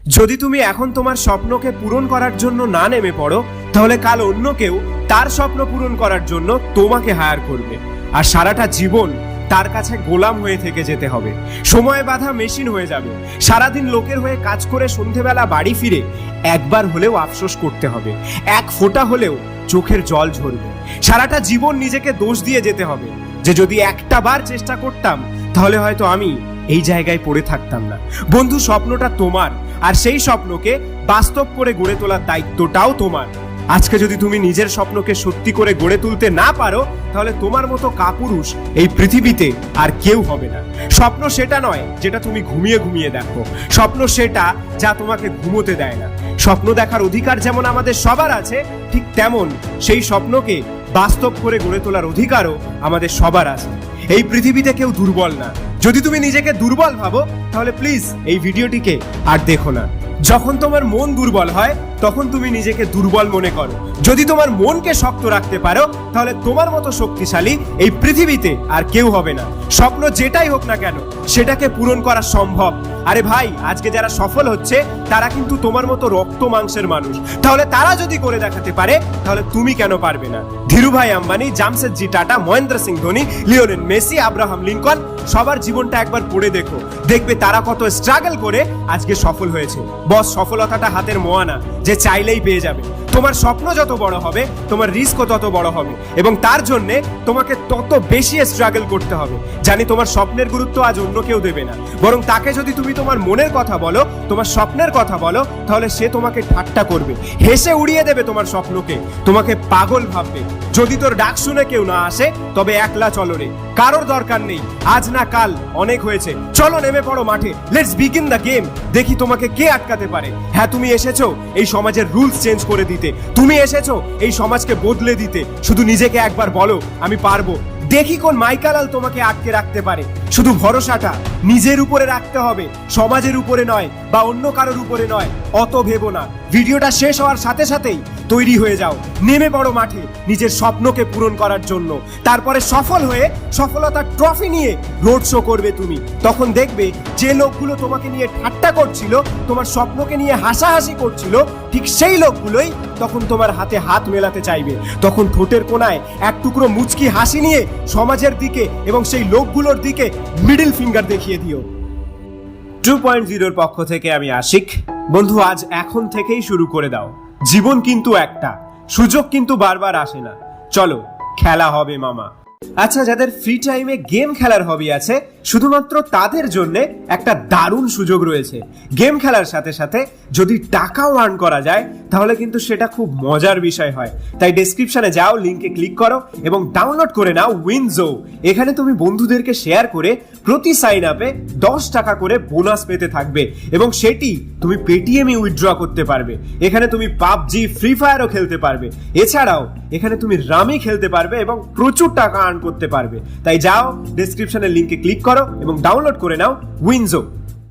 যদি তুমি এখন তোমার স্বপ্নকে পূরণ করার জন্য না নেমে পড়ো, তাহলে কাল অন্য কেউ তার স্বপ্ন পূরণ করার জন্য তোমাকে হায়ার করবে, আর সারাটা জীবন তার কাছে গোলাম হয়ে থেকে যেতে হবে। সময় বাঁধা মেশিন হয়ে যাবে। সারাদিন লোকের হয়ে কাজ করে সন্ধেবেলা বাড়ি ফিরে একবার হলেও আফসোস করতে হবে, এক ফোঁটা হলেও চোখের জল ঝরবে। সারাটা জীবন নিজেকে দোষ দিয়ে যেতে হবে যে যদি একটা বার চেষ্টা করতাম তাহলে হয়তো আমি এই জায়গায় পড়ে থাকতাম না। বন্ধু, স্বপ্নটা তোমার, আর সেই স্বপ্নকে বাস্তব করে গড়ে তোলার দায়িত্বটাও তোমার। আজকে যদি তুমি নিজের স্বপ্নকে সত্যি করে গড়ে তুলতে না পারো, তাহলে তোমার মতো কাপুরুষ এই পৃথিবীতে আর কেউ হবে না। স্বপ্ন সেটা নয় যেটা তুমি ঘুমিয়ে ঘুমিয়ে দেখো, স্বপ্ন সেটা যা তোমাকে ঘুমোতে দেয় না। স্বপ্ন দেখার অধিকার যেমন আমাদের সবার আছে, ঠিক তেমন সেই স্বপ্নকে বাস্তব করে গড়ে তোলার অধিকারও আমাদের সবার আছে। এই পৃথিবীতে কেউ দুর্বল না। যদি তুমি নিজেকে দুর্বল ভাবো, তাহলে প্লিজ এই ভিডিওটিকে আর দেখো না। যখন তোমার মন দুর্বল হয়, তখন তুমি নিজেকে দুর্বল মনে করো। যদি তোমার মনকে শক্ত রাখতে পারো, তাহলে তোমার মতো শক্তিশালী এই পৃথিবীতে আর কেউ হবে না। স্বপ্ন যেটাই হোক না কেন, সেটাকে পূরণ করা সম্ভব। আরে ভাই, আজকে যারা সফল হচ্ছে তারা কিন্তু তোমার মতো রক্ত মাংসের মানুষ। তাহলে তারা যদি করে দেখাতে পারে, তাহলে তুমি কেন পারবে না? Dhirubhai Ambani, Jamsetji tata, Mahendra Singh Dhoni, Lionel Messi, Abraham Lincoln, সবার জীবনটা একবার পড়ে দেখো, দেখবে তারা কত স্ট্রাগল করে আজকে সফল হয়েছে। বস, সফলতাটা হাতের মোয়া, যে চাইলেই পেয়ে যাবে। তোমার স্বপ্ন যত বড় হবে, তোমার রিস্কও তত বড় হবে, এবং তার জন্য তোমাকে তত বেশি স্ট্রাগল করতে হবে। জানি তোমার স্বপ্নের গুরুত্ব আজ অন্য কেউ দেবে না, বরং তাকে যদি তুমি তোমার মনের কথা বলো, তোমার স্বপ্নের কথা বলো, তাহলে সে তোমাকে ঠাট্টা করবে, হেসে উড়িয়ে দেবে তোমার স্বপ্নকে, তোমাকে পাগল ভাববে। যদি তোর ডাক শুনে কেউ না আসে, তবে একলা চলো রে, কারোর দরকার নেই। আজ না কাল অনেক হয়েছে, চলো নেমে পড়ো মাঠে। Let's begin the game. দেখি তোমাকে কে আটকাতে পারে। হ্যাঁ, তুমি এসেছো এই সমাজের রুলস চেঞ্জ করে দিতে, তুমি এসেছো এই সমাজকে বদলে দিতে। শুধু নিজেকে একবার বলো, আমি পারবো। দেখি কোন মাইকালাল তোমাকে আটকে রাখতে পারে। শুধু ভরসাটা নিজের উপরে রাখতে হবে, সমাজের উপরে নয়, বা অন্য কারোর উপরে নয়। অত ভেবো না। ভিডিওটা শেষ হওয়ার সাথে সাথেই তৈরি হয়ে যাও, নেমে পড়ো মাঠে নিজের স্বপ্নকে পূরণ করার জন্য। তারপরে সফল হয়ে সফলতার ট্রফি নিয়ে রোড শো করবে তুমি। তখন দেখবে যে লোকগুলো তোমাকে নিয়ে ঠাট্টা করছিল, তোমার স্বপ্নকে নিয়ে হাসাহাসি করছিল, ঠিক সেই লোকগুলোই তখন তোমার হাতে হাত মেলাতে চাইবে। তখন ঠোঁটের কোনায় এক টুকরো মুচকি হাসি নিয়ে সমাজের দিকে এবং সেই লোকগুলোর দিকে মিডল ফিঙ্গার দেখিয়ে দিও। 2.0 পক্ষ থেকে আমি আশিক। বন্ধু, আজ এখন থেকেই শুরু করে দাও। জীবন কিন্তু একটা, সুযোগ কিন্তু বারবার আসে না। চলো, খেলা হবে মামা। আচ্ছা, যাদের ফ্রি টাইমে গেম খেলার হবি আছে, শুধুমাত্র তাদের জন্য একটা দারুণ সুযোগ রয়েছে। গেম খেলার সাথে সাথে যদি টাকাও আর্ন করা যায়, তাহলে কিন্তু সেটা খুব মজার বিষয় হয়। তাই ডেসক্রিপশনে যাও, লিঙ্কে ক্লিক করো এবং ডাউনলোড করে নাও উইনজো। এখানে তুমি বন্ধুদেরকে শেয়ার করে প্রতি সাইন আপে 10 টাকা করে বোনাস পেতে থাকবে, এবং সেটি তুমি পেটিএমে উইথড্র করতে পারবে। এখানে তুমি পাবজি, ফ্রি ফায়ারও খেলতে পারবে। এছাড়াও এখানে তুমি রামি খেলতে পারবে এবং প্রচুর টাকা আর্ন করতে পারবে। তাই যাও, ডেসক্রিপশনের লিঙ্কে ক্লিক করো এবং ডাউনলোড করে নাও উইনজো।